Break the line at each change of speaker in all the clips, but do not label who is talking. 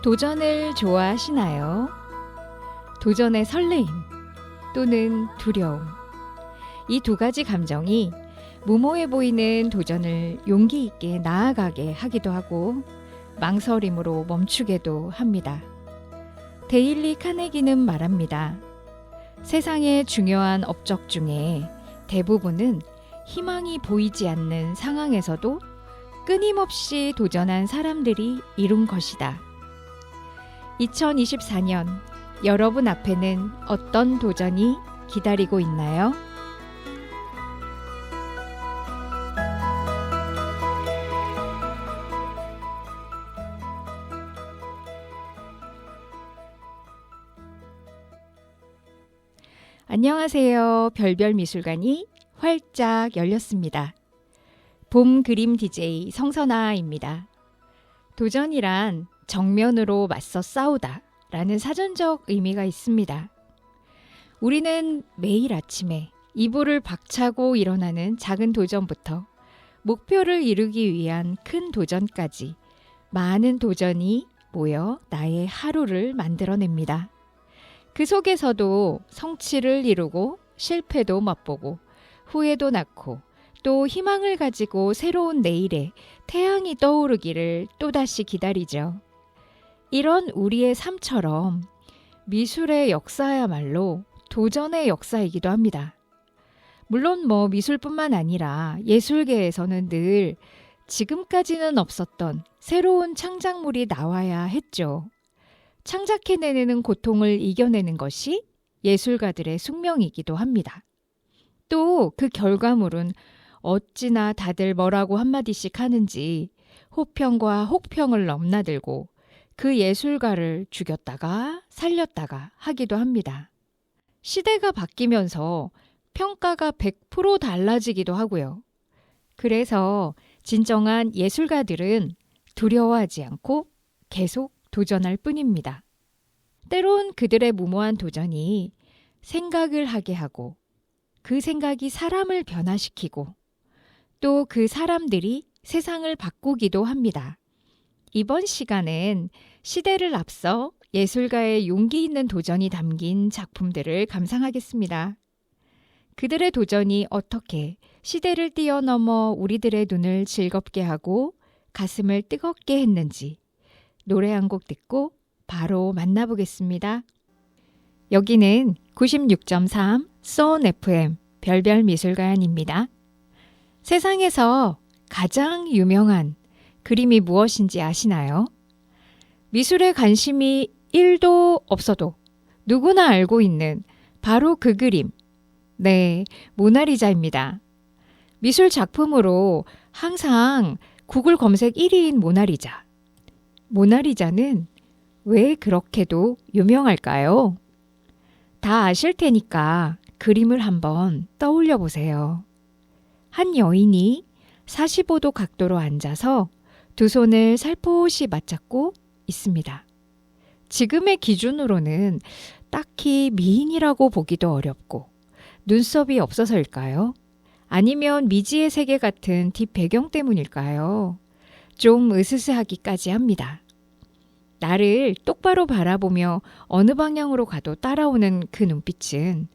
도전을 좋아하시나요? 도전의 설레임 또는 두려움. 이 두 가지 감정이 무모해 보이는 도전을 용기 있게 나아가게 하기도 하고 망설임으로 멈추게도 합니다. 데일리 카네기는 말합니다. 세상의 중요한 업적 중에 대부분은 희망이 보이지 않는 상황에서도 끊임없이 도전한 사람들이 이룬 것이다. 2024년 여러분 앞에는 어떤 도전이 기다리고 있나요? 안녕하세요. 별별미술관이 활짝 열렸습니다. 봄 그림 DJ 성선아입니다. 도전이란 정면으로 맞서 싸우다 라는 사전적 의미가 있습니다. 우리는 매일 아침에 이불을 박차고 일어나는 작은 도전부터 목표를 이루기 위한 큰 도전까지 많은 도전이 모여 나의 하루를 만들어냅니다. 그 속에서도 성취를 이루고 실패도 맛보고 후회도 낳고 또 희망을 가지고 새로운 내일에 태양이 떠오르기를 또다시 기다리죠. 이런 우리의 삶처럼 미술의 역사야말로 도전의 역사이기도 합니다. 물론 미술뿐만 아니라 예술계에서는 늘 지금까지는 없었던 새로운 창작물이 나와야 했죠. 창작해내는 고통을 이겨내는 것이 예술가들의 숙명이기도 합니다. 또 그 결과물은 어찌나 다들 뭐라고 한마디씩 하는지 호평과 혹평을 넘나들고 그 예술가를 죽였다가 살렸다가 하기도 합니다. 시대가 바뀌면서 평가가 100% 달라지기도 하고요. 그래서 진정한 예술가들은 두려워하지 않고 계속 도전할 뿐입니다. 때론 그들의 무모한 도전이 생각을 하게 하고 그 생각이 사람을 변화시키고 또 그 사람들이 세상을 바꾸기도 합니다. 이번 시간엔 시대를 앞서 예술가의 용기 있는 도전이 담긴 작품들을 감상하겠습니다. 그들의 도전이 어떻게 시대를 뛰어넘어 우리들의 눈을 즐겁게 하고 가슴을 뜨겁게 했는지 노래 한 곡 듣고 바로 만나보겠습니다. 여기는 96.3 소온 FM 별별미술관입니다. 세상에서 가장 유명한 그림이 무엇인지 아시나요? 미술에 관심이 1도 없어도 누구나 알고 있는 바로 그 그림. 네, 모나리자입니다. 미술 작품으로 항상 구글 검색 1위인 모나리자. 모나리자는 왜 그렇게도 유명할까요? 다 아실 테니까 그림을 한번 떠올려 보세요. 한 여인이 45도 각도로 앉아서 두 손을 살포시 맞잡고 있습니다. 지금의 기준으로는 딱히 미인이라고 보기도 어렵고 눈썹이 없어서일까요? 아니면 미지의 세계 같은 뒷배경 때문일까요? 좀 으스스하기까지 합니다. 나를 똑바로 바라보며 어느 방향으로 가도 따라오는 그 눈빛은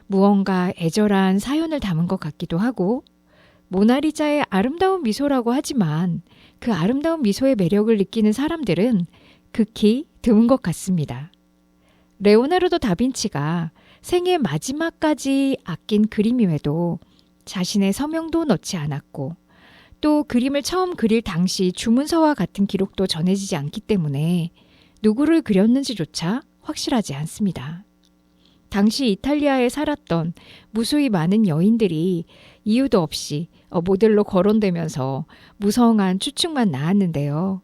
무언가 애절한 사연을 담은 것 같기도 하고 모나리자의 아름다운 미소라고 하지만 그 아름다운 미소의 매력을 느끼는 사람들은 극히 드문 것 같습니다. 레오나르도 다빈치가 생애 마지막까지 아낀 그림임에도 자신의 서명도 넣지 않았고 또 그림을 처음 그릴 당시 주문서와 같은 기록도 전해지지 않기 때문에 누구를 그렸는지조차 확실하지 않습니다. 당시 이탈리아에 살았던 무수히 많은 여인들이 이유도 없이 모델로 거론되면서 무성한 추측만 나왔는데요.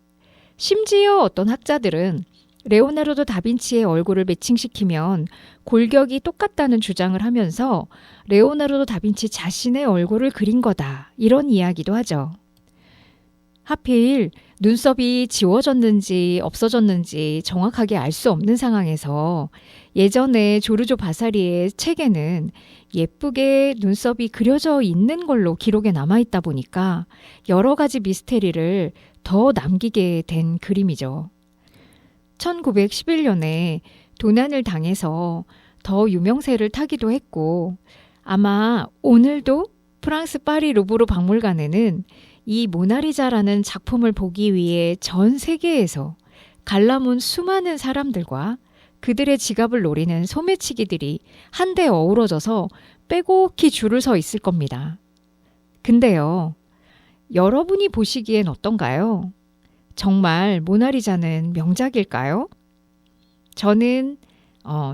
심지어 어떤 학자들은 레오나르도 다빈치의 얼굴을 매칭시키면 골격이 똑같다는 주장을 하면서 레오나르도 다빈치 자신의 얼굴을 그린 거다 이런 이야기도 하죠. 하필 눈썹이 지워졌는지 없어졌는지 정확하게 알 수 없는 상황에서 예전에 조르조 바사리의 책에는 예쁘게 눈썹이 그려져 있는 걸로 기록에 남아있다 보니까 여러 가지 미스테리를 더 남기게 된 그림이죠. 1911년에 도난을 당해서 더 유명세를 타기도 했고 아마 오늘도 프랑스 파리 루브르 박물관에는 이 모나리자라는 작품을 보기 위해 전 세계에서 관람온 수많은 사람들과 그들의 지갑을 노리는 소매치기들이 한데 어우러져서 빼곡히 줄을 서 있을 겁니다. 근데요, 여러분이 보시기엔 어떤가요? 정말 모나리자는 명작일까요? 저는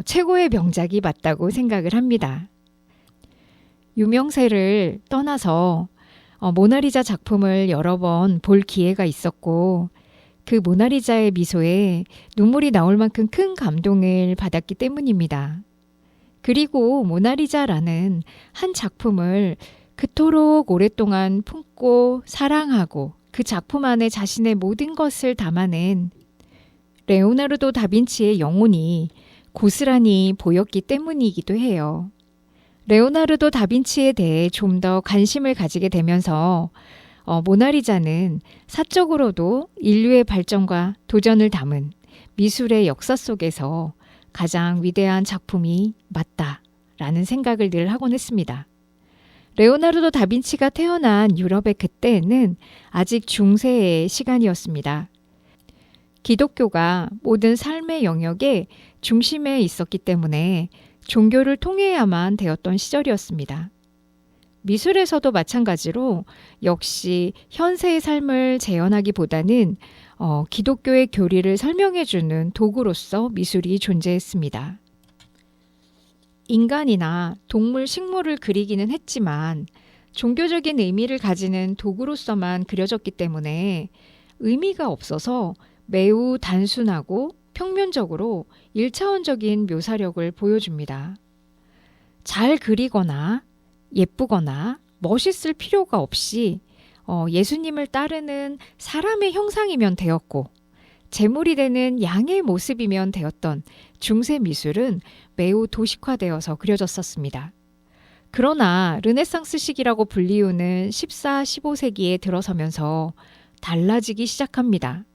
최고의 명작이 맞다고 생각을 합니다. 유명세를 떠나서 모나리자 작품을 여러 번 볼 기회가 있었고 그 모나리자의 미소에 눈물이 나올 만큼 큰 감동을 받았기 때문입니다. 그리고 모나리자라는 한 작품을 그토록 오랫동안 품고 사랑하고 그 작품 안에 자신의 모든 것을 담아낸 레오나르도 다빈치의 영혼이 고스란히 보였기 때문이기도 해요. 레오나르도 다빈치에 대해 좀 더 관심을 가지게 되면서 모나리자는 사적으로도 인류의 발전과 도전을 담은 미술의 역사 속에서 가장 위대한 작품이 맞다라는 생각을 늘 하곤 했습니다. 레오나르도 다빈치가 태어난 유럽의 그때는 아직 중세의 시간이었습니다. 기독교가 모든 삶의 영역의 중심에 있었기 때문에 종교를 통해야만 되었던 시절이었습니다. 미술에서도 마찬가지로 역시 현세의 삶을 재현하기보다는 기독교의 교리를 설명해주는 도구로서 미술이 존재했습니다. 인간이나 동물, 식물을 그리기는 했지만 종교적인 의미를 가지는 도구로서만 그려졌기 때문에 의미가 없어서 매우 단순하고 평면적으로 1차원적인 묘사력을 보여줍니다. 잘 그리거나 예쁘거나 멋있을 필요가 없이 예수님을 따르는 사람의 형상이면 되었고 제물이 되는 양의 모습이면 되었던 중세 미술은 매우 도식화되어서 그려졌었습니다. 그러나 르네상스 시기라고 불리우는 14, 15세기에 들어서면서 달라지기 시작합니다.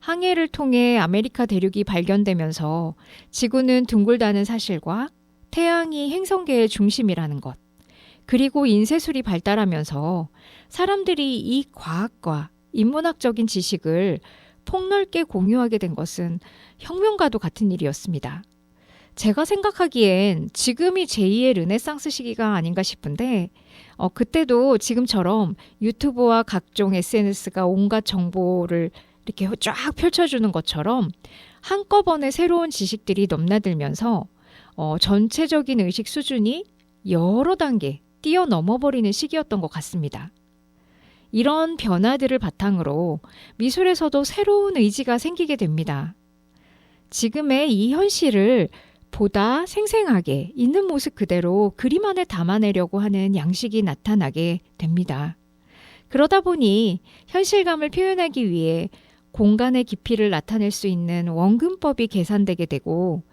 항해를 통해 아메리카 대륙이 발견되면서 지구는 둥글다는 사실과 태양이 행성계의 중심이라는 것, 그리고 인쇄술이 발달하면서 사람들이 이 과학과 인문학적인 지식을 폭넓게 공유하게 된 것은 혁명과도 같은 일이었습니다. 제가 생각하기엔 지금이 제2의 르네상스 시기가 아닌가 싶은데 그때도 지금처럼 유튜브와 각종 SNS가 온갖 정보를 이렇게 쫙 펼쳐주는 것처럼 한꺼번에 새로운 지식들이 넘나들면서 전체적인 의식 수준이 여러 단계 뛰어넘어버리는 시기였던 것 같습니다. 이런 변화들을 바탕으로 미술에서도 새로운 의지가 생기게 됩니다. 지금의 이 현실을 보다 생생하게 있는 모습 그대로 그림 안에 담아내려고 하는 양식이 나타나게 됩니다. 그러다 보니 현실감을 표현하기 위해 공간의 깊이를 나타낼 수 있는 원근법이 계산되게 되고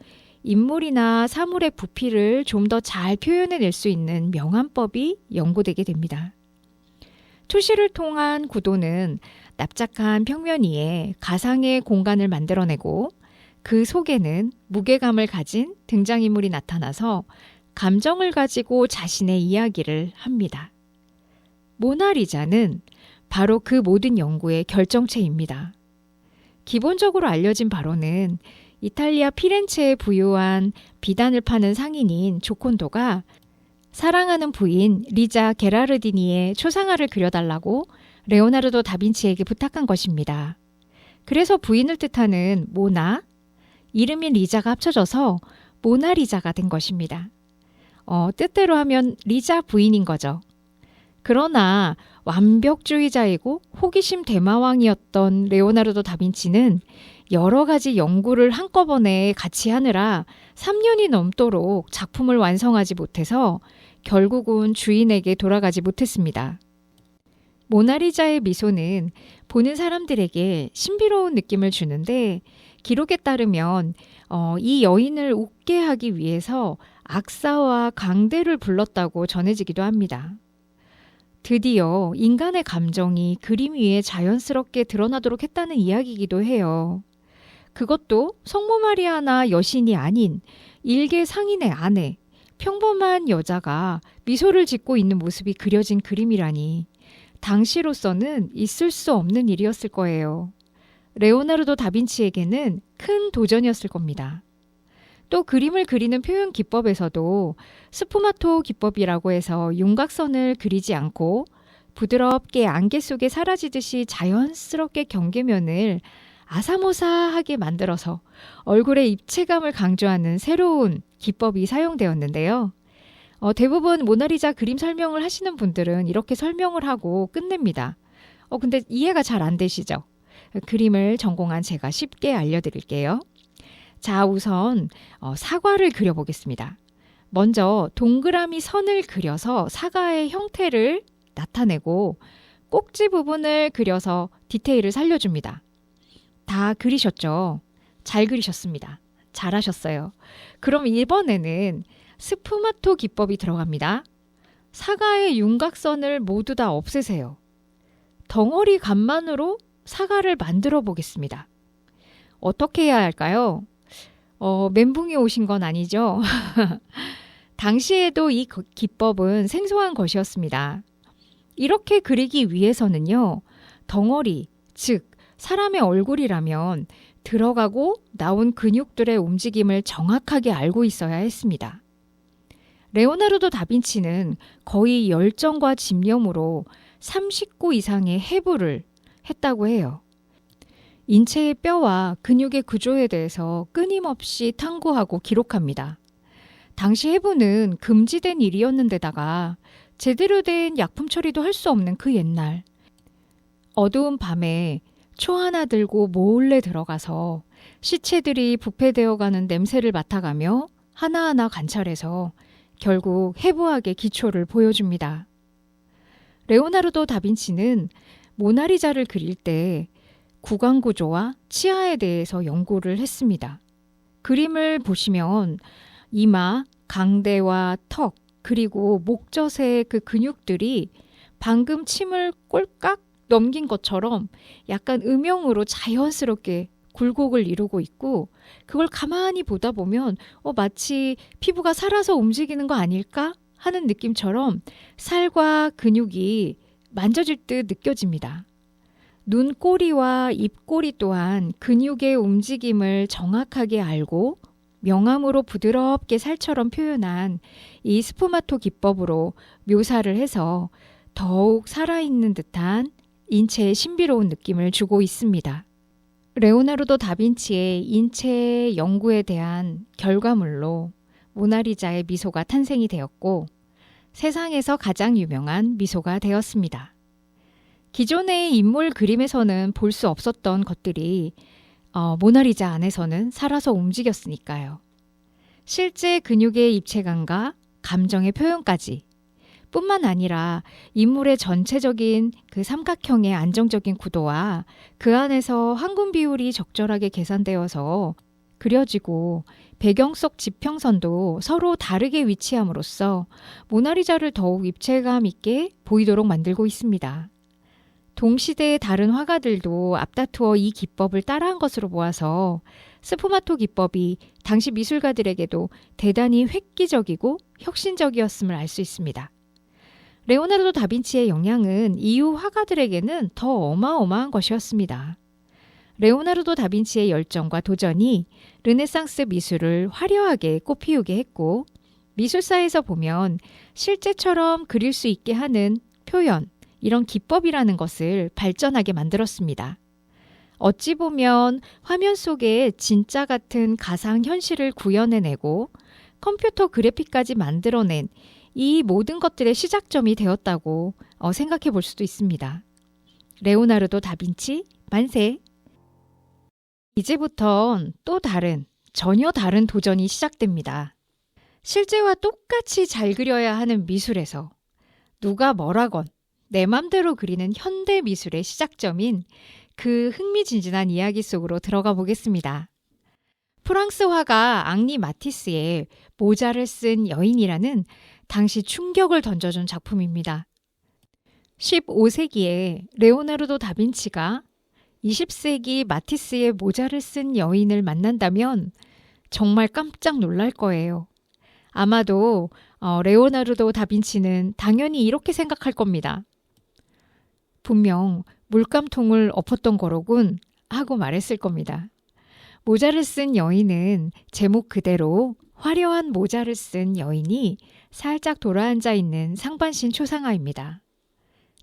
인물이나 사물의 부피를 좀 더 잘 표현해낼 수 있는 명암법이 연구되게 됩니다. 투시를 통한 구도는 납작한 평면 위에 가상의 공간을 만들어내고 그 속에는 무게감을 가진 등장인물이 나타나서 감정을 가지고 자신의 이야기를 합니다. 모나리자는 바로 그 모든 연구의 결정체입니다. 기본적으로 알려진 바로는 이탈리아 피렌체에 부유한 비단을 파는 상인인 조콘도가 사랑하는 부인 리자 게라르디니의 초상화를 그려달라고 레오나르도 다빈치에게 부탁한 것입니다. 그래서 부인을 뜻하는 모나, 이름이 리자가 합쳐져서 모나리자가 된 것입니다. 뜻대로 하면 리자 부인인 거죠. 그러나 완벽주의자이고 호기심 대마왕이었던 레오나르도 다빈치는 여러 가지 연구를 한꺼번에 같이 하느라 3년이 넘도록 작품을 완성하지 못해서 결국은 주인에게 돌아가지 못했습니다. 모나리자의 미소는 보는 사람들에게 신비로운 느낌을 주는데 기록에 따르면 이 여인을 웃게 하기 위해서 악사와 강대를 불렀다고 전해지기도 합니다. 드디어 인간의 감정이 그림 위에 자연스럽게 드러나도록 했다는 이야기이기도 해요. 그것도 성모 마리아나 여신이 아닌 일개 상인의 아내, 평범한 여자가 미소를 짓고 있는 모습이 그려진 그림이라니 당시로서는 있을 수 없는 일이었을 거예요. 레오나르도 다빈치에게는 큰 도전이었을 겁니다. 또 그림을 그리는 표현 기법에서도 스푸마토 기법이라고 해서 윤곽선을 그리지 않고 부드럽게 안개 속에 사라지듯이 자연스럽게 경계면을 아사모사하게 만들어서 얼굴의 입체감을 강조하는 새로운 기법이 사용되었는데요. 대부분 모나리자 그림 설명을 하시는 분들은 이렇게 설명을 하고 끝냅니다. 근데 이해가 잘 안 되시죠? 그림을 전공한 제가 쉽게 알려드릴게요. 자, 우선 사과를 그려보겠습니다. 먼저 동그라미 선을 그려서 사과의 형태를 나타내고 꼭지 부분을 그려서 디테일을 살려줍니다. 다 그리셨죠? 잘 그리셨습니다. 잘하셨어요. 그럼 이번에는 스푸마토 기법이 들어갑니다. 사과의 윤곽선을 모두 다 없애세요. 덩어리 감만으로 사과를 만들어 보겠습니다. 어떻게 해야 할까요? 멘붕이 오신 건 아니죠? 당시에도 이 기법은 생소한 것이었습니다. 이렇게 그리기 위해서는요, 덩어리, 즉 사람의 얼굴이라면 들어가고 나온 근육들의 움직임을 정확하게 알고 있어야 했습니다. 레오나르도 다빈치는 거의 열정과 집념으로 30구 이상의 해부를 했다고 해요. 인체의 뼈와 근육의 구조에 대해서 끊임없이 탐구하고 기록합니다. 당시 해부는 금지된 일이었는데다가 제대로 된 약품 처리도 할 수 없는 그 옛날. 어두운 밤에 초 하나 들고 몰래 들어가서 시체들이 부패되어가는 냄새를 맡아가며 하나하나 관찰해서 결국 해부학의 기초를 보여줍니다. 레오나르도 다빈치는 모나리자를 그릴 때 구강 구조와 치아에 대해서 연구를 했습니다. 그림을 보시면 이마, 강대와 턱, 그리고 목젖의 그 근육들이 방금 침을 꼴깍 넘긴 것처럼 약간 음영으로 자연스럽게 굴곡을 이루고 있고, 그걸 가만히 보다 보면 마치 피부가 살아서 움직이는 거 아닐까 하는 느낌처럼 살과 근육이 만져질 듯 느껴집니다. 눈꼬리와 입꼬리 또한 근육의 움직임을 정확하게 알고 명암으로 부드럽게 살처럼 표현한 이 스푸마토 기법으로 묘사를 해서 더욱 살아있는 듯한 인체의 신비로운 느낌을 주고 있습니다. 레오나르도 다빈치의 인체 연구에 대한 결과물로 모나리자의 미소가 탄생이 되었고 세상에서 가장 유명한 미소가 되었습니다. 기존의 인물 그림에서는 볼 수 없었던 것들이 모나리자 안에서는 살아서 움직였으니까요. 실제 근육의 입체감과 감정의 표현까지 뿐만 아니라 인물의 전체적인 그 삼각형의 안정적인 구도와 그 안에서 황금 비율이 적절하게 계산되어서 그려지고 배경 속 지평선도 서로 다르게 위치함으로써 모나리자를 더욱 입체감 있게 보이도록 만들고 있습니다. 동시대의 다른 화가들도 앞다투어 이 기법을 따라한 것으로 보아서 스푸마토 기법이 당시 미술가들에게도 대단히 획기적이고 혁신적이었음을 알 수 있습니다. 레오나르도 다빈치의 영향은 이후 화가들에게는 더 어마어마한 것이었습니다. 레오나르도 다빈치의 열정과 도전이 르네상스 미술을 화려하게 꽃피우게 했고, 미술사에서 보면 실제처럼 그릴 수 있게 하는 표현, 이런 기법이라는 것을 발전하게 만들었습니다. 어찌 보면 화면 속에 진짜 같은 가상 현실을 구현해내고 컴퓨터 그래픽까지 만들어낸 이 모든 것들의 시작점이 되었다고 생각해 볼 수도 있습니다. 레오나르도 다빈치 만세! 이제부턴 또 전혀 다른 도전이 시작됩니다. 실제와 똑같이 잘 그려야 하는 미술에서 누가 뭐라건 내 맘대로 그리는 현대 미술의 시작점인 그 흥미진진한 이야기 속으로 들어가 보겠습니다. 프랑스 화가 앙리 마티스의 모자를 쓴 여인이라는 당시 충격을 던져준 작품입니다. 15세기에 레오나르도 다빈치가 20세기 마티스의 모자를 쓴 여인을 만난다면 정말 깜짝 놀랄 거예요. 아마도 레오나르도 다빈치는 당연히 이렇게 생각할 겁니다. 분명 물감통을 엎었던 거로군 하고 말했을 겁니다. 모자를 쓴 여인은 제목 그대로 화려한 모자를 쓴 여인이 살짝 돌아앉아 있는 상반신 초상화입니다.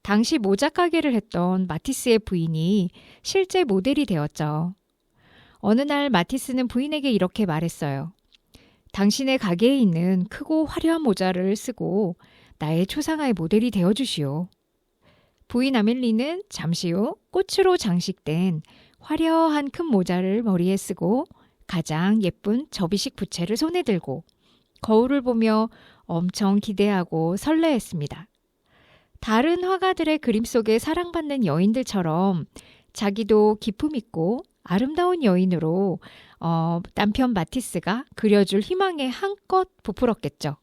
당시 모자 가게를 했던 마티스의 부인이 실제 모델이 되었죠. 어느 날 마티스는 부인에게 이렇게 말했어요. 당신의 가게에 있는 크고 화려한 모자를 쓰고 나의 초상화의 모델이 되어주시오. 부인 아멜리는 잠시 후 꽃으로 장식된 화려한 큰 모자를 머리에 쓰고 가장 예쁜 접이식 부채를 손에 들고 거울을 보며 엄청 기대하고 설레했습니다. 다른 화가들의 그림 속에 사랑받는 여인들처럼 자기도 기품 있고 아름다운 여인으로 남편 마티스가 그려줄 희망에 한껏 부풀었겠죠.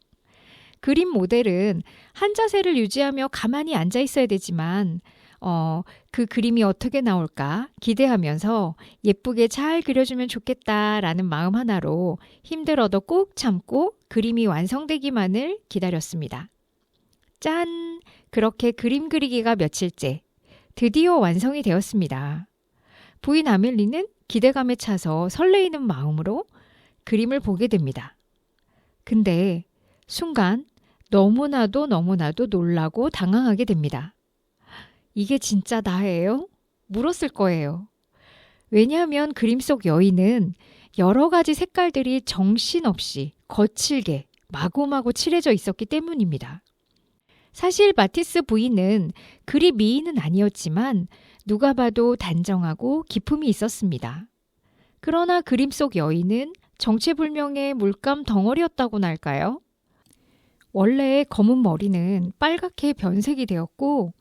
그림 모델은 한 자세를 유지하며 가만히 앉아 있어야 되지만 그 그림이 어떻게 나올까 기대하면서 예쁘게 잘 그려주면 좋겠다라는 마음 하나로 힘들어도 꾹 참고 그림이 완성되기만을 기다렸습니다. 짠! 그렇게 그림 그리기가 며칠째 드디어 완성이 되었습니다. 부인 아멜리는 기대감에 차서 설레이는 마음으로 그림을 보게 됩니다. 근데 순간 너무나도 놀라고 당황하게 됩니다. 이게 진짜 나예요? 물었을 거예요. 왜냐하면 그림 속 여인은 여러 가지 색깔들이 정신없이 거칠게 마구마구 칠해져 있었기 때문입니다. 사실 마티스 부인은 그리 미인은 아니었지만 누가 봐도 단정하고 기품이 있었습니다. 그러나 그림 속 여인은 정체불명의 물감 덩어리였다고나 할까요? 원래 검은 머리는 빨갛게 변색이 되었고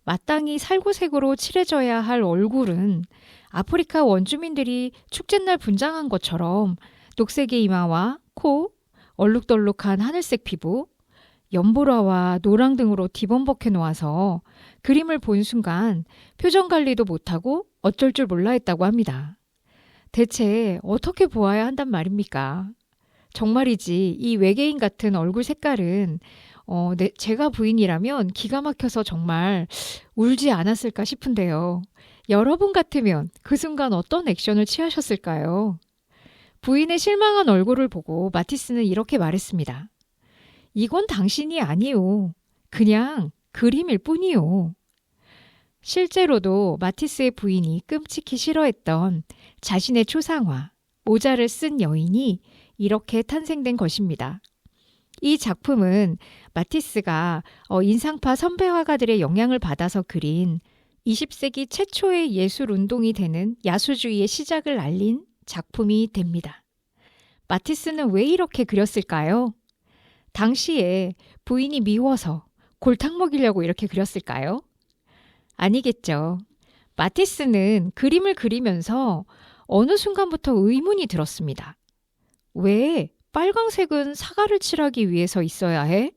마땅히 살구색으로 칠해져야 할 얼굴은 아프리카 원주민들이 축제날 분장한 것처럼 녹색의 이마와 코, 얼룩덜룩한 하늘색 피부, 연보라와 노랑 등으로 뒤범벅해 놓아서 그림을 본 순간 표정 관리도 못하고 어쩔 줄 몰라 했다고 합니다. 대체 어떻게 보아야 한단 말입니까? 정말이지 이 외계인 같은 얼굴 색깔은 제가 부인이라면 기가 막혀서 정말 울지 않았을까 싶은데요. 여러분 같으면 그 순간 어떤 액션을 취하셨을까요? 부인의 실망한 얼굴을 보고 마티스는 이렇게 말했습니다. 이건 당신이 아니오. 그냥 그림일 뿐이오. 실제로도 마티스의 부인이 끔찍히 싫어했던 자신의 초상화, 모자를 쓴 여인이 이렇게 탄생된 것입니다. 이 작품은 마티스가 인상파 선배 화가들의 영향을 받아서 그린 20세기 최초의 예술 운동이 되는 야수주의의 시작을 알린 작품이 됩니다. 마티스는 왜 이렇게 그렸을까요? 당시에 부인이 미워서 골탕 먹이려고 이렇게 그렸을까요? 아니겠죠. 마티스는 그림을 그리면서 어느 순간부터 의문이 들었습니다. 왜 빨강색은 사과를 칠하기 위해서 있어야 해?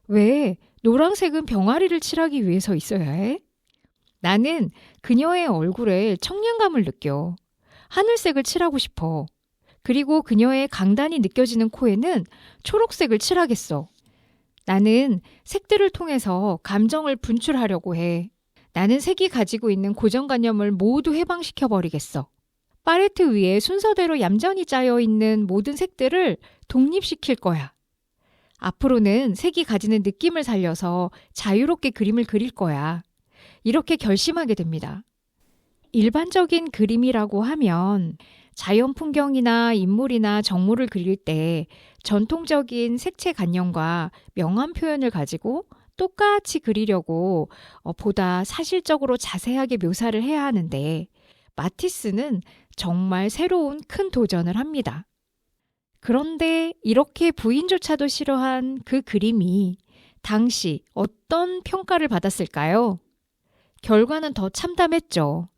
왜 노란색은 병아리를 칠하기 위해서 있어야 해? 나는 그녀의 얼굴에 청량감을 느껴. 하늘색을 칠하고 싶어. 그리고 그녀의 강단이 느껴지는 코에는 초록색을 칠하겠어. 나는 색들을 통해서 감정을 분출하려고 해. 나는 색이 가지고 있는 고정관념을 모두 해방시켜버리겠어. 팔레트 위에 순서대로 얌전히 짜여있는 모든 색들을 독립시킬 거야. 앞으로는 색이 가지는 느낌을 살려서 자유롭게 그림을 그릴 거야. 이렇게 결심하게 됩니다. 일반적인 그림이라고 하면 자연 풍경이나 인물이나 정물을 그릴 때 전통적인 색채 관념과 명암 표현을 가지고 똑같이 그리려고 보다 사실적으로 자세하게 묘사를 해야 하는데 마티스는 정말 새로운 큰 도전을 합니다. 그런데 이렇게 부인조차도 싫어한 그 그림이 당시 어떤 평가를 받았을까요? 결과는 더 참담했죠.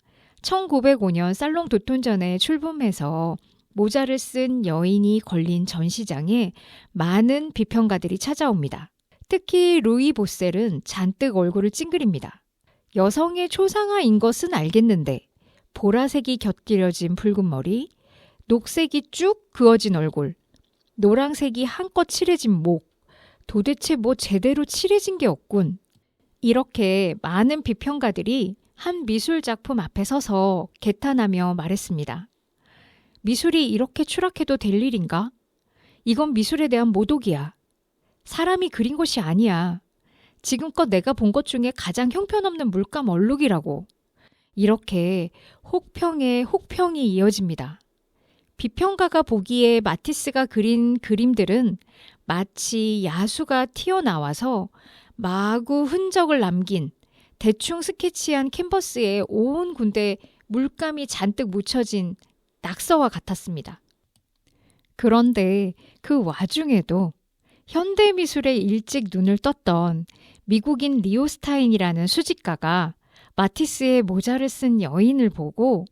1905년 살롱 도톤전에 출품해서 모자를 쓴 여인이 걸린 전시장에 많은 비평가들이 찾아옵니다. 특히 루이 보셀은 잔뜩 얼굴을 찡그립니다. 여성의 초상화인 것은 알겠는데 보라색이 곁들여진 붉은 머리, 녹색이 쭉 그어진 얼굴, 노란색이 한껏 칠해진 목, 도대체 뭐 제대로 칠해진 게 없군. 이렇게 많은 비평가들이 한 미술 작품 앞에 서서 개탄하며 말했습니다. 미술이 이렇게 추락해도 될 일인가? 이건 미술에 대한 모독이야. 사람이 그린 것이 아니야. 지금껏 내가 본 것 중에 가장 형편없는 물감 얼룩이라고. 이렇게 혹평에 혹평이 이어집니다. 비평가가 보기에 마티스가 그린 그림들은 마치 야수가 튀어나와서 마구 흔적을 남긴 대충 스케치한 캔버스에 온 군데 물감이 잔뜩 묻혀진 낙서와 같았습니다. 그런데 그 와중에도 현대미술에 일찍 눈을 떴던 미국인 리오스타인이라는 수집가가 마티스의 모자를 쓴 여인을 보고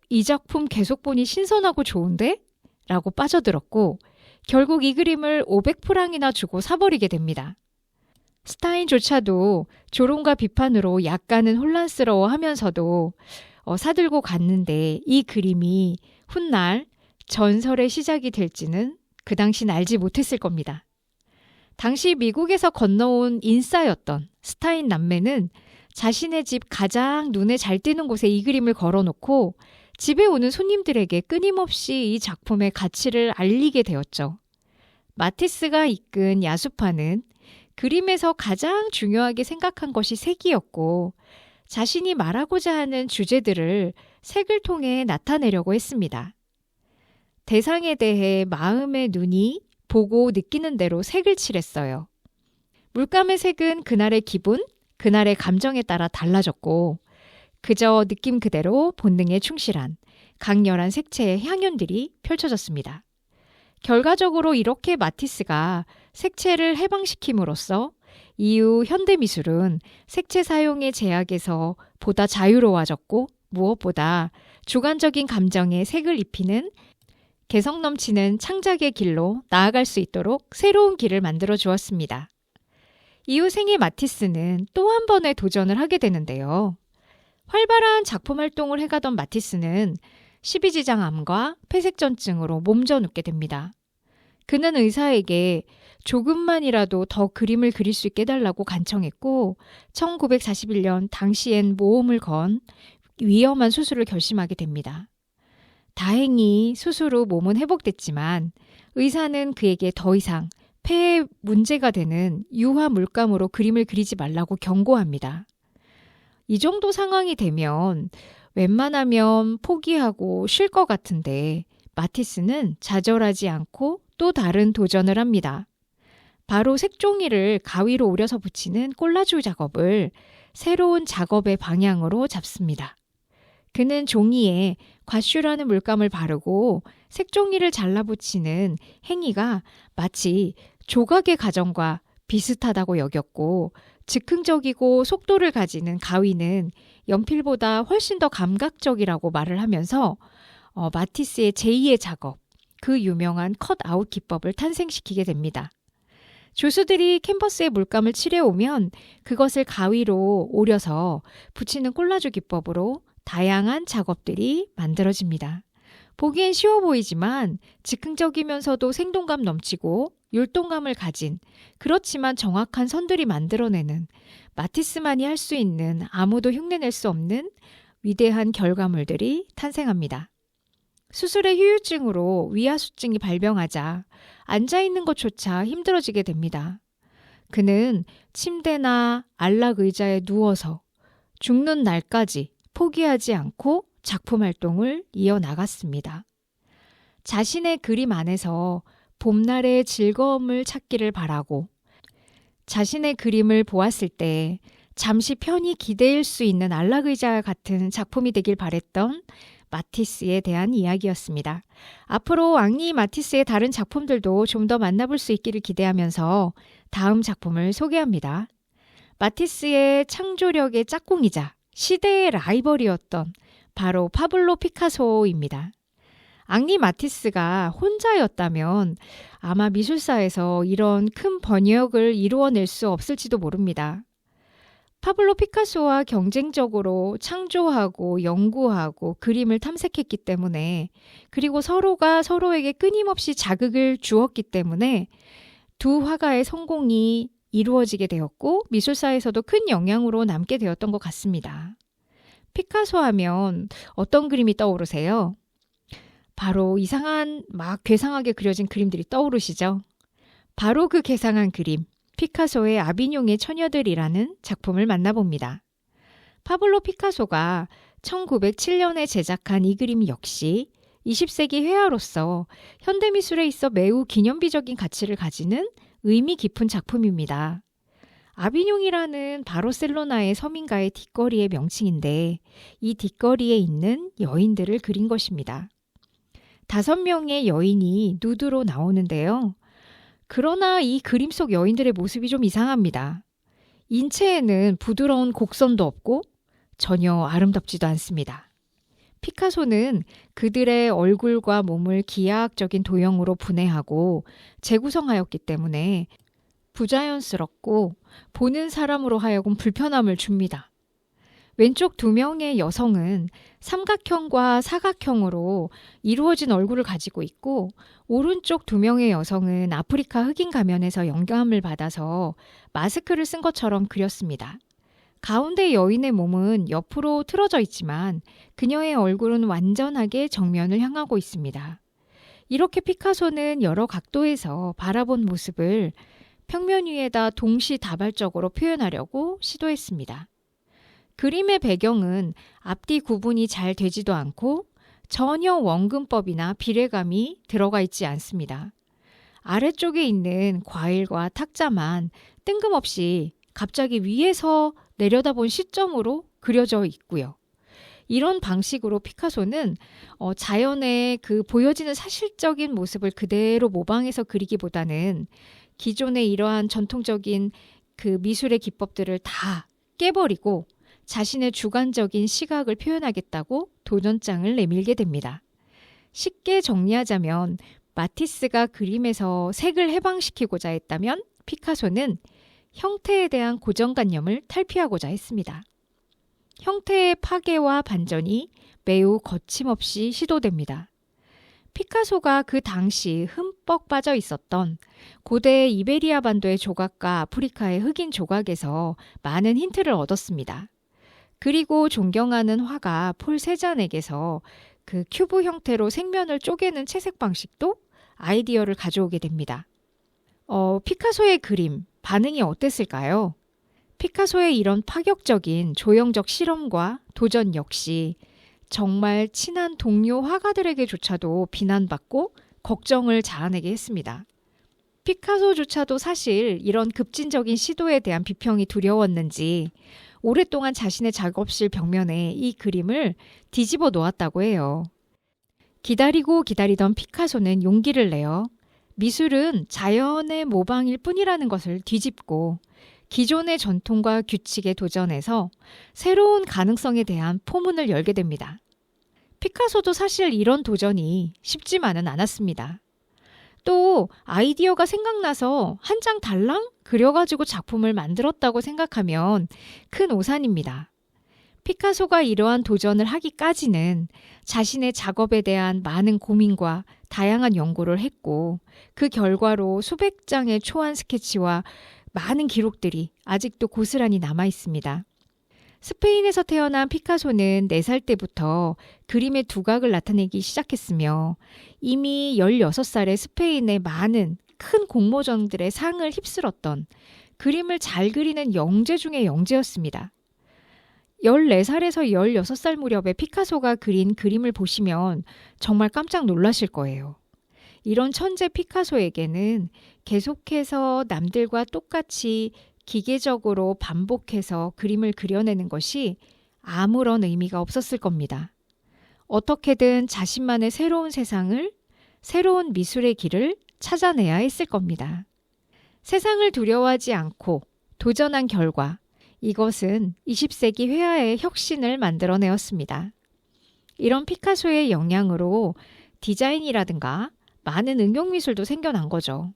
이 작품 계속 보니 신선하고 좋은데? 라고 빠져들었고 결국 이 그림을 500프랑이나 주고 사버리게 됩니다. 스타인조차도 조롱과 비판으로 약간은 혼란스러워하면서도 사들고 갔는데 이 그림이 훗날 전설의 시작이 될지는 그 당시는 알지 못했을 겁니다. 당시 미국에서 건너온 인싸였던 스타인 남매는 자신의 집 가장 눈에 잘 띄는 곳에 이 그림을 걸어놓고 집에 오는 손님들에게 끊임없이 이 작품의 가치를 알리게 되었죠. 마티스가 이끈 야수파는 그림에서 가장 중요하게 생각한 것이 색이었고 자신이 말하고자 하는 주제들을 색을 통해 나타내려고 했습니다. 대상에 대해 마음의 눈이 보고 느끼는 대로 색을 칠했어요. 물감의 색은 그날의 기분, 그날의 감정에 따라 달라졌고 그저 느낌 그대로 본능에 충실한 강렬한 색채의 향연들이 펼쳐졌습니다. 결과적으로 이렇게 마티스가 색채를 해방시킴으로써 이후 현대미술은 색채 사용의 제약에서 보다 자유로워졌고 무엇보다 주관적인 감정에 색을 입히는 개성 넘치는 창작의 길로 나아갈 수 있도록 새로운 길을 만들어 주었습니다. 이후 생애 마티스는 또 한 번의 도전을 하게 되는데요. 활발한 작품 활동을 해가던 마티스는 십이지장암과 폐색전증으로 몸져 눕게 됩니다. 그는 의사에게 조금만이라도 더 그림을 그릴 수 있게 해달라고 간청했고 1941년 당시엔 모험을 건 위험한 수술을 결심하게 됩니다. 다행히 수술 후 몸은 회복됐지만 의사는 그에게 더 이상 폐에 문제가 되는 유화 물감으로 그림을 그리지 말라고 경고합니다. 이 정도 상황이 되면 웬만하면 포기하고 쉴 것 같은데 마티스는 좌절하지 않고 또 다른 도전을 합니다. 바로 색종이를 가위로 오려서 붙이는 콜라주 작업을 새로운 작업의 방향으로 잡습니다. 그는 종이에 과슈라는 물감을 바르고 색종이를 잘라붙이는 행위가 마치 조각의 과정과 비슷하다고 여겼고 즉흥적이고 속도를 가지는 가위는 연필보다 훨씬 더 감각적이라고 말을 하면서 마티스의 제2의 작업, 그 유명한 컷아웃 기법을 탄생시키게 됩니다. 조수들이 캔버스에 물감을 칠해오면 그것을 가위로 오려서 붙이는 콜라주 기법으로 다양한 작업들이 만들어집니다. 보기엔 쉬워 보이지만 즉흥적이면서도 생동감 넘치고 율동감을 가진 그렇지만 정확한 선들이 만들어내는 마티스만이 할 수 있는 아무도 흉내낼 수 없는 위대한 결과물들이 탄생합니다. 수술의 후유증으로 위하수증이 발병하자 앉아있는 것조차 힘들어지게 됩니다. 그는 침대나 안락 의자에 누워서 죽는 날까지 포기하지 않고 작품 활동을 이어나갔습니다. 자신의 그림 안에서 봄날의 즐거움을 찾기를 바라고 자신의 그림을 보았을 때 잠시 편히 기대일 수 있는 안락의자 같은 작품이 되길 바랬던 마티스에 대한 이야기였습니다. 앞으로 앙리 마티스의 다른 작품들도 좀 더 만나볼 수 있기를 기대하면서 다음 작품을 소개합니다. 마티스의 창조력의 짝꿍이자 시대의 라이벌이었던 바로 파블로 피카소입니다. 앙리 마티스가 혼자였다면 아마 미술사에서 이런 큰 번역을 이루어낼 수 없을지도 모릅니다. 파블로 피카소와 경쟁적으로 창조하고 연구하고 그림을 탐색했기 때문에, 그리고 서로가 서로에게 끊임없이 자극을 주었기 때문에 두 화가의 성공이 이루어지게 되었고 미술사에서도 큰 영향으로 남게 되었던 것 같습니다. 피카소 하면 어떤 그림이 떠오르세요? 바로 이상한 막 괴상하게 그려진 그림들이 떠오르시죠? 바로 그 괴상한 그림, 피카소의 아비뇽의 처녀들이라는 작품을 만나봅니다. 파블로 피카소가 1907년에 제작한 이 그림 역시 20세기 회화로서 현대미술에 있어 매우 기념비적인 가치를 가지는 의미 깊은 작품입니다. 아비뇽이라는 바르셀로나의 서민가의 뒷거리의 명칭인데 이 뒷거리에 있는 여인들을 그린 것입니다. 5명의 여인이 누드로 나오는데요. 그러나 이 그림 속 여인들의 모습이 좀 이상합니다. 인체에는 부드러운 곡선도 없고 전혀 아름답지도 않습니다. 피카소는 그들의 얼굴과 몸을 기하학적인 도형으로 분해하고 재구성하였기 때문에 부자연스럽고 보는 사람으로 하여금 불편함을 줍니다. 왼쪽 2명의 여성은 삼각형과 사각형으로 이루어진 얼굴을 가지고 있고 오른쪽 2명의 여성은 아프리카 흑인 가면에서 영감을 받아서 마스크를 쓴 것처럼 그렸습니다. 가운데 여인의 몸은 옆으로 틀어져 있지만 그녀의 얼굴은 완전하게 정면을 향하고 있습니다. 이렇게 피카소는 여러 각도에서 바라본 모습을 평면 위에다 동시다발적으로 표현하려고 시도했습니다. 그림의 배경은 앞뒤 구분이 잘 되지도 않고 전혀 원근법이나 비례감이 들어가 있지 않습니다. 아래쪽에 있는 과일과 탁자만 뜬금없이 갑자기 위에서 내려다본 시점으로 그려져 있고요. 이런 방식으로 피카소는 자연의 그 보여지는 사실적인 모습을 그대로 모방해서 그리기보다는 기존의 이러한 전통적인 그 미술의 기법들을 다 깨버리고 자신의 주관적인 시각을 표현하겠다고 도전장을 내밀게 됩니다. 쉽게 정리하자면 마티스가 그림에서 색을 해방시키고자 했다면 피카소는 형태에 대한 고정관념을 탈피하고자 했습니다. 형태의 파괴와 반전이 매우 거침없이 시도됩니다. 피카소가 그 당시 흠뻑 빠져 있었던 고대 이베리아 반도의 조각과 아프리카의 흑인 조각에서 많은 힌트를 얻었습니다. 그리고 존경하는 화가 폴 세잔에게서 그 큐브 형태로 색면을 쪼개는 채색 방식도 아이디어를 가져오게 됩니다. 피카소의 그림, 반응이 어땠을까요? 피카소의 이런 파격적인 조형적 실험과 도전 역시 정말 친한 동료 화가들에게조차도 비난받고 걱정을 자아내게 했습니다. 피카소조차도 사실 이런 급진적인 시도에 대한 비평이 두려웠는지 오랫동안 자신의 작업실 벽면에 이 그림을 뒤집어 놓았다고 해요. 기다리고 기다리던 피카소는 용기를 내어 미술은 자연의 모방일 뿐이라는 것을 뒤집고 기존의 전통과 규칙에 도전해서 새로운 가능성에 대한 포문을 열게 됩니다. 피카소도 사실 이런 도전이 쉽지만은 않았습니다. 또 아이디어가 생각나서 한 장 달랑 그려가지고 작품을 만들었다고 생각하면 큰 오산입니다. 피카소가 이러한 도전을 하기까지는 자신의 작업에 대한 많은 고민과 다양한 연구를 했고 그 결과로 수백 장의 초안 스케치와 많은 기록들이 아직도 고스란히 남아 있습니다. 스페인에서 태어난 피카소는 4살 때부터 그림의 두각을 나타내기 시작했으며 이미 16살에 스페인의 많은 큰 공모전들의 상을 휩쓸었던 그림을 잘 그리는 영재 중의 영재였습니다. 14살에서 16살 무렵에 피카소가 그린 그림을 보시면 정말 깜짝 놀라실 거예요. 이런 천재 피카소에게는 계속해서 남들과 똑같이 기계적으로 반복해서 그림을 그려내는 것이 아무런 의미가 없었을 겁니다. 어떻게든 자신만의 새로운 세상을, 새로운 미술의 길을 찾아내야 했을 겁니다. 세상을 두려워하지 않고 도전한 결과 이것은 20세기 회화의 혁신을 만들어내었습니다. 이런 피카소의 영향으로 디자인이라든가 많은 응용미술도 생겨난 거죠.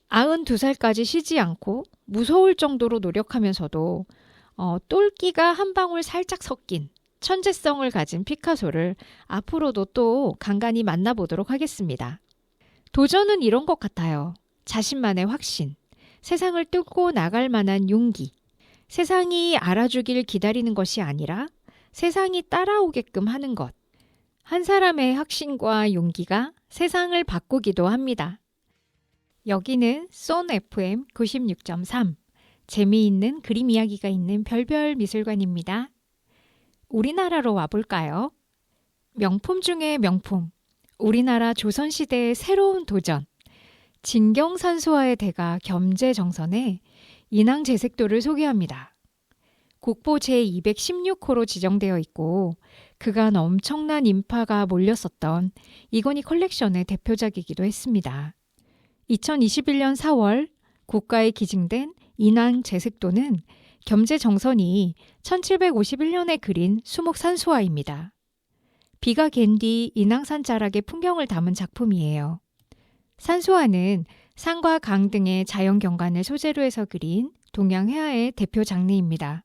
92살까지 쉬지 않고 무서울 정도로 노력하면서도 똘끼가 한 방울 살짝 섞인 천재성을 가진 피카소를 앞으로도 또 간간히 만나보도록 하겠습니다. 도전은 이런 것 같아요. 자신만의 확신, 세상을 뚫고 나갈 만한 용기, 세상이 알아주길 기다리는 것이 아니라 세상이 따라오게끔 하는 것. 한 사람의 확신과 용기가 세상을 바꾸기도 합니다. 여기는 쏜 FM 96.3 재미있는 그림 이야기가 있는 별별 미술관입니다. 우리나라로 와볼까요? 명품 중의 명품, 우리나라 조선시대의 새로운 도전, 진경산수화의 대가 겸재정선의 인왕제색도를 소개합니다. 국보 제216호로 지정되어 있고 그간 엄청난 인파가 몰렸었던 이건희 컬렉션의 대표작이기도 했습니다. 2021년 4월 국가에 기증된 인왕제색도는 겸재정선이 1751년에 그린 수목산수화입니다. 비가 갠 뒤 인왕산 자락의 풍경을 담은 작품이에요. 산수화는 산과 강 등의 자연경관을 소재로 해서 그린 동양회화의 대표 장르입니다.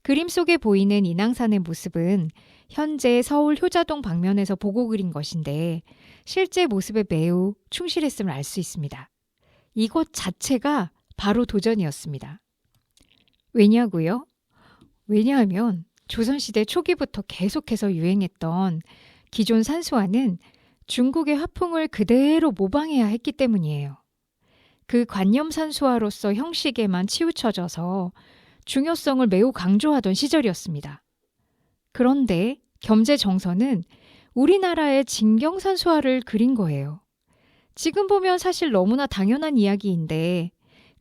그림 속에 보이는 인왕산의 모습은 현재 서울 효자동 방면에서 보고 그린 것인데 실제 모습에 매우 충실했음을 알 수 있습니다. 이것 자체가 바로 도전이었습니다. 왜냐고요? 왜냐하면 조선시대 초기부터 계속해서 유행했던 기존 산수화는 중국의 화풍을 그대로 모방해야 했기 때문이에요. 그 관념 산수화로서 형식에만 치우쳐져서 중요성을 매우 강조하던 시절이었습니다. 그런데 겸재정선은 우리나라의 진경산수화를 그린 거예요. 지금 보면 사실 너무나 당연한 이야기인데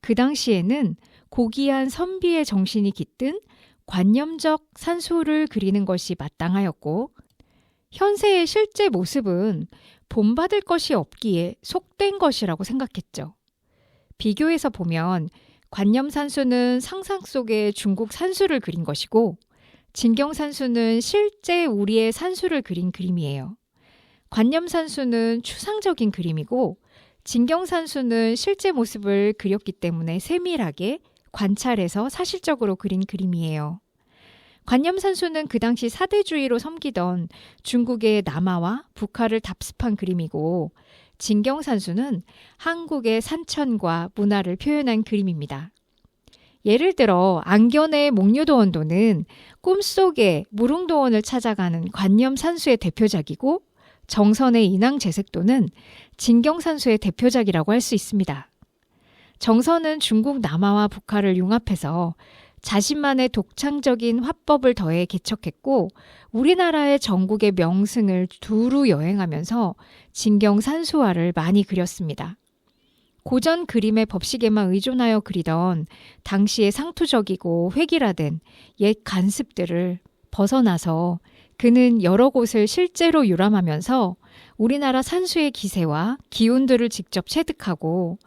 그 당시에는 고귀한 선비의 정신이 깃든 관념적 산수를 그리는 것이 마땅하였고 현세의 실제 모습은 본받을 것이 없기에 속된 것이라고 생각했죠. 비교해서 보면 관념산수는 상상 속의 중국 산수를 그린 것이고 진경산수는 실제 우리의 산수를 그린 그림이에요. 관념산수는 추상적인 그림이고 진경산수는 실제 모습을 그렸기 때문에 세밀하게 관찰해서 사실적으로 그린 그림이에요. 관념산수는 그 당시 사대주의로 섬기던 중국의 남하와 북하를 답습한 그림이고 진경산수는 한국의 산천과 문화를 표현한 그림입니다. 예를 들어 안견의 목류도원도는 꿈속에 무릉도원을 찾아가는 관념산수의 대표작이고 정선의 인왕제색도는 진경산수의 대표작이라고 할 수 있습니다. 정선은 중국 남하와 북하를 융합해서 자신만의 독창적인 화법을 더해 개척했고 우리나라의 전국의 명승을 두루 여행하면서 진경산수화를 많이 그렸습니다. 고전 그림의 법식에만 의존하여 그리던 당시의 상투적이고 획일화된 옛 간습들을 벗어나서 그는 여러 곳을 실제로 유람하면서 우리나라 산수의 기세와 기운들을 직접 체득하고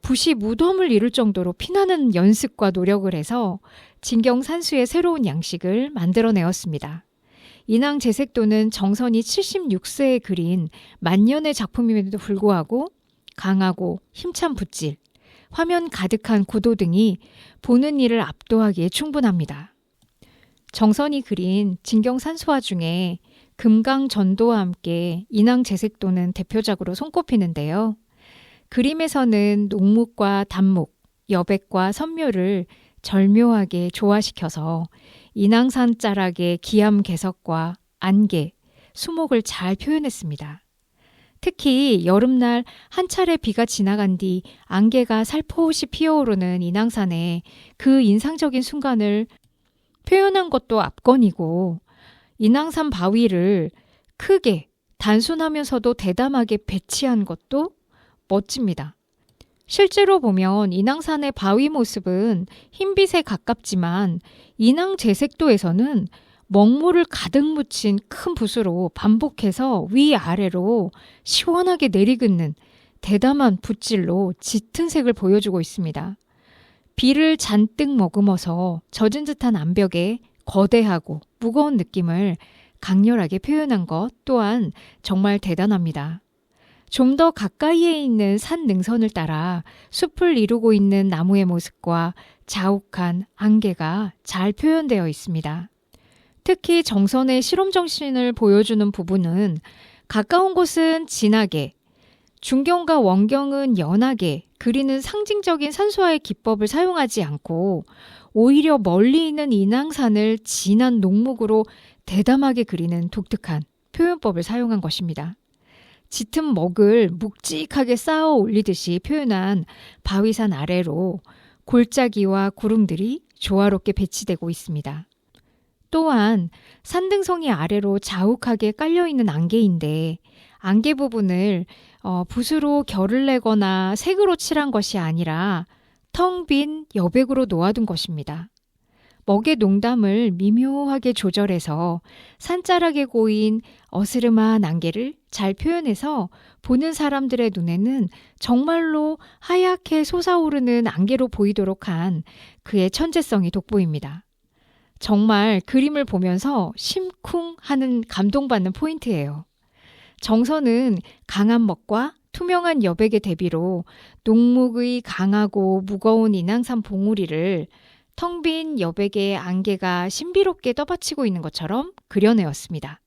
붓이 무덤을 이룰 정도로 피나는 연습과 노력을 해서 진경산수의 새로운 양식을 만들어내었습니다. 인왕제색도는 정선이 76세에 그린 만년의 작품임에도 불구하고 강하고 힘찬 붓질, 화면 가득한 구도 등이 보는 이를 압도하기에 충분합니다. 정선이 그린 진경산수화 중에 금강전도와 함께 인왕제색도는 대표작으로 손꼽히는데요. 그림에서는 녹목과 단목, 여백과 선묘를 절묘하게 조화시켜서 인왕산 자락의 기암개석과 안개, 수목을 잘 표현했습니다. 특히 여름날 한 차례 비가 지나간 뒤 안개가 살포시 피어오르는 인왕산에 그 인상적인 순간을 표현한 것도 압권이고 인왕산 바위를 크게 단순하면서도 대담하게 배치한 것도 멋집니다. 실제로 보면 인왕산의 바위 모습은 흰빛에 가깝지만 인왕제색도에서는 먹물을 가득 묻힌 큰 붓으로 반복해서 위아래로 시원하게 내리긋는 대담한 붓질로 짙은 색을 보여주고 있습니다. 비를 잔뜩 머금어서 젖은 듯한 암벽에 거대하고 무거운 느낌을 강렬하게 표현한 것 또한 정말 대단합니다. 좀 더 가까이에 있는 산 능선을 따라 숲을 이루고 있는 나무의 모습과 자욱한 안개가 잘 표현되어 있습니다. 특히 정선의 실험 정신을 보여주는 부분은 가까운 곳은 진하게, 중경과 원경은 연하게 그리는 상징적인 산수화의 기법을 사용하지 않고 오히려 멀리 있는 인왕산을 진한 녹목으로 대담하게 그리는 독특한 표현법을 사용한 것입니다. 짙은 먹을 묵직하게 쌓아 올리듯이 표현한 바위산 아래로 골짜기와 구릉들이 조화롭게 배치되고 있습니다. 또한 산등성이 아래로 자욱하게 깔려있는 안개인데 안개 부분을 붓으로 결을 내거나 색으로 칠한 것이 아니라 텅 빈 여백으로 놓아둔 것입니다. 먹의 농담을 미묘하게 조절해서 산자락에 고인 어스름한 안개를 잘 표현해서 보는 사람들의 눈에는 정말로 하얗게 솟아오르는 안개로 보이도록 한 그의 천재성이 돋보입니다. 정말 그림을 보면서 심쿵 하는 감동받는 포인트예요. 정선은 강한 먹과 투명한 여백의 대비로 녹목의 강하고 무거운 인왕산 봉우리를 텅 빈 여백의 안개가 신비롭게 떠받치고 있는 것처럼 그려내었습니다.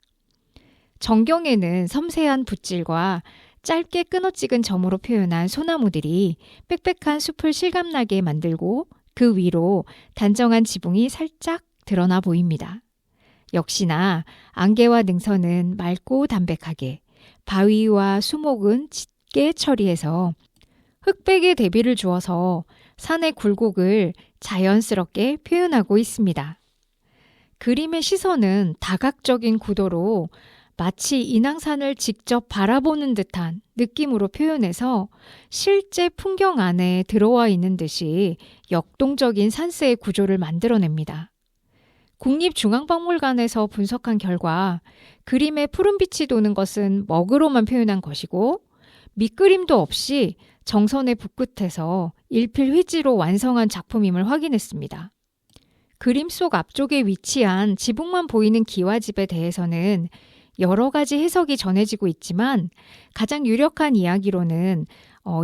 정경에는 섬세한 붓질과 짧게 끊어찍은 점으로 표현한 소나무들이 빽빽한 숲을 실감나게 만들고 그 위로 단정한 지붕이 살짝 드러나 보입니다. 역시나 안개와 능선은 맑고 담백하게, 바위와 수목은 짙게 처리해서 흑백의 대비를 주어서 산의 굴곡을 자연스럽게 표현하고 있습니다. 그림의 시선은 다각적인 구도로 마치 인왕산을 직접 바라보는 듯한 느낌으로 표현해서 실제 풍경 안에 들어와 있는 듯이 역동적인 산세의 구조를 만들어냅니다. 국립중앙박물관에서 분석한 결과 그림에 푸른빛이 도는 것은 먹으로만 표현한 것이고 밑그림도 없이 정선의 붓끝에서 일필휘지로 완성한 작품임을 확인했습니다. 그림 속 앞쪽에 위치한 지붕만 보이는 기와집에 대해서는 여러 가지 해석이 전해지고 있지만 가장 유력한 이야기로는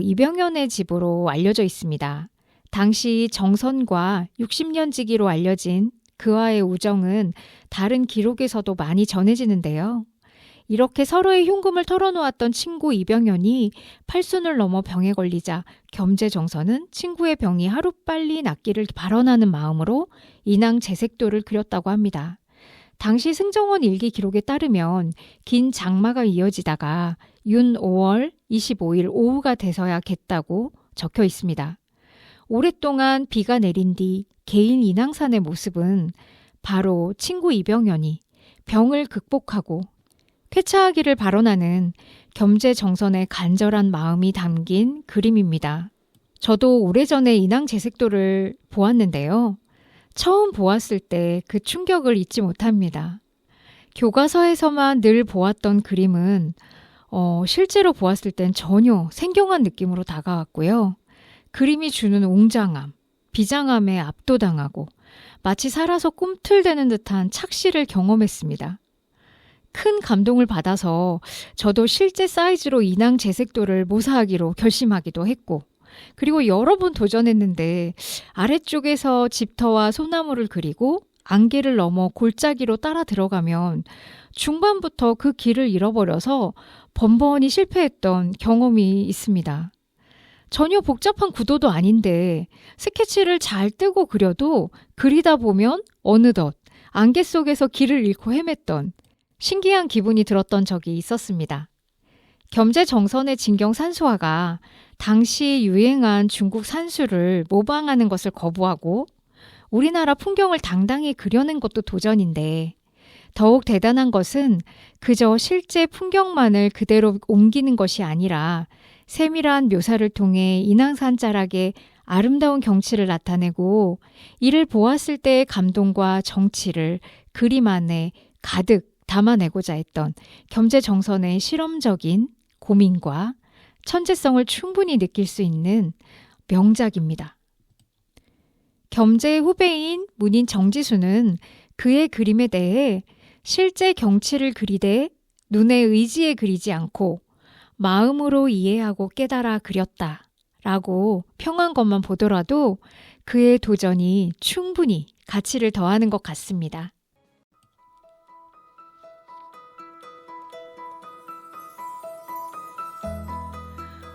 이병연의 집으로 알려져 있습니다. 당시 정선과 60년 지기로 알려진 그와의 우정은 다른 기록에서도 많이 전해지는데요. 이렇게 서로의 흉금을 털어놓았던 친구 이병연이 팔순을 넘어 병에 걸리자 겸재정선은 친구의 병이 하루빨리 낫기를 발언하는 마음으로 인왕 제색도를 그렸다고 합니다. 당시 승정원 일기 기록에 따르면 긴 장마가 이어지다가 윤 5월 25일 오후가 돼서야 겠다고 적혀 있습니다. 오랫동안 비가 내린 뒤 개인 인왕산의 모습은 바로 친구 이병연이 병을 극복하고 쾌차하기를 발언하는 겸재정선의 간절한 마음이 담긴 그림입니다. 저도 오래전에 인왕제색도를 보았는데요. 처음 보았을 때 그 충격을 잊지 못합니다. 교과서에서만 늘 보았던 그림은 실제로 보았을 땐 전혀 생경한 느낌으로 다가왔고요. 그림이 주는 웅장함, 비장함에 압도당하고 마치 살아서 꿈틀대는 듯한 착시를 경험했습니다. 큰 감동을 받아서 저도 실제 사이즈로 인왕 제색도를 모사하기로 결심하기도 했고 그리고 여러 번 도전했는데 아래쪽에서 집터와 소나무를 그리고 안개를 넘어 골짜기로 따라 들어가면 중반부터 그 길을 잃어버려서 번번이 실패했던 경험이 있습니다. 전혀 복잡한 구도도 아닌데 스케치를 잘 뜨고 그려도 그리다 보면 어느덧 안개 속에서 길을 잃고 헤맸던 신기한 기분이 들었던 적이 있었습니다. 겸재정선의 진경 산수화가 당시 유행한 중국 산수를 모방하는 것을 거부하고 우리나라 풍경을 당당히 그려낸 것도 도전인데 더욱 대단한 것은 그저 실제 풍경만을 그대로 옮기는 것이 아니라 세밀한 묘사를 통해 인왕산 자락의 아름다운 경치를 나타내고 이를 보았을 때의 감동과 정치를 그림 안에 가득 담아내고자 했던 겸재정선의 실험적인 고민과 천재성을 충분히 느낄 수 있는 명작입니다. 겸재의 후배인 문인 정지수는 그의 그림에 대해 실제 경치를 그리되 눈의 의지에 그리지 않고 마음으로 이해하고 깨달아 그렸다 라고 평한 것만 보더라도 그의 도전이 충분히 가치를 더하는 것 같습니다.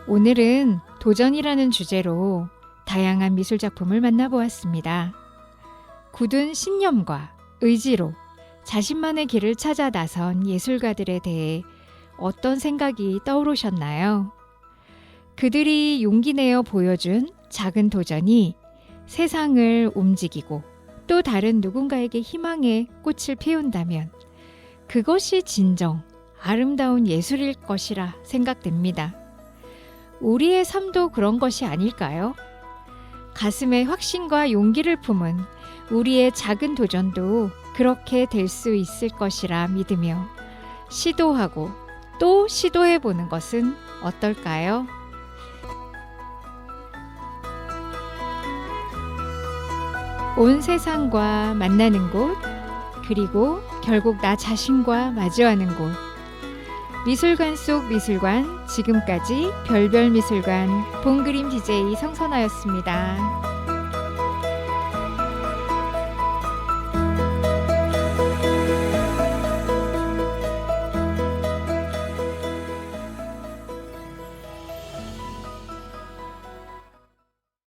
오늘은 도전이라는 주제로 다양한 미술작품을 만나보았습니다. 굳은 신념과 의지로 자신만의 길을 찾아 나선 예술가들에 대해 어떤 생각이 떠오르셨나요? 그들이 용기 내어 보여준 작은 도전이 세상을 움직이고 또 다른 누군가에게 희망의 꽃을 피운다면 그것이 진정 아름다운 예술일 것이라 생각됩니다. 우리의 삶도 그런 것이 아닐까요? 가슴에 확신과 용기를 품은 우리의 작은 도전도 그렇게 될 수 있을 것이라 믿으며 시도하고 또 시도해보는 것은 어떨까요? 온 세상과 만나는 곳, 그리고 결국 나 자신과 마주하는 곳. 미술관 속 미술관, 지금까지 별별미술관 봉그림 DJ 성선아였습니다.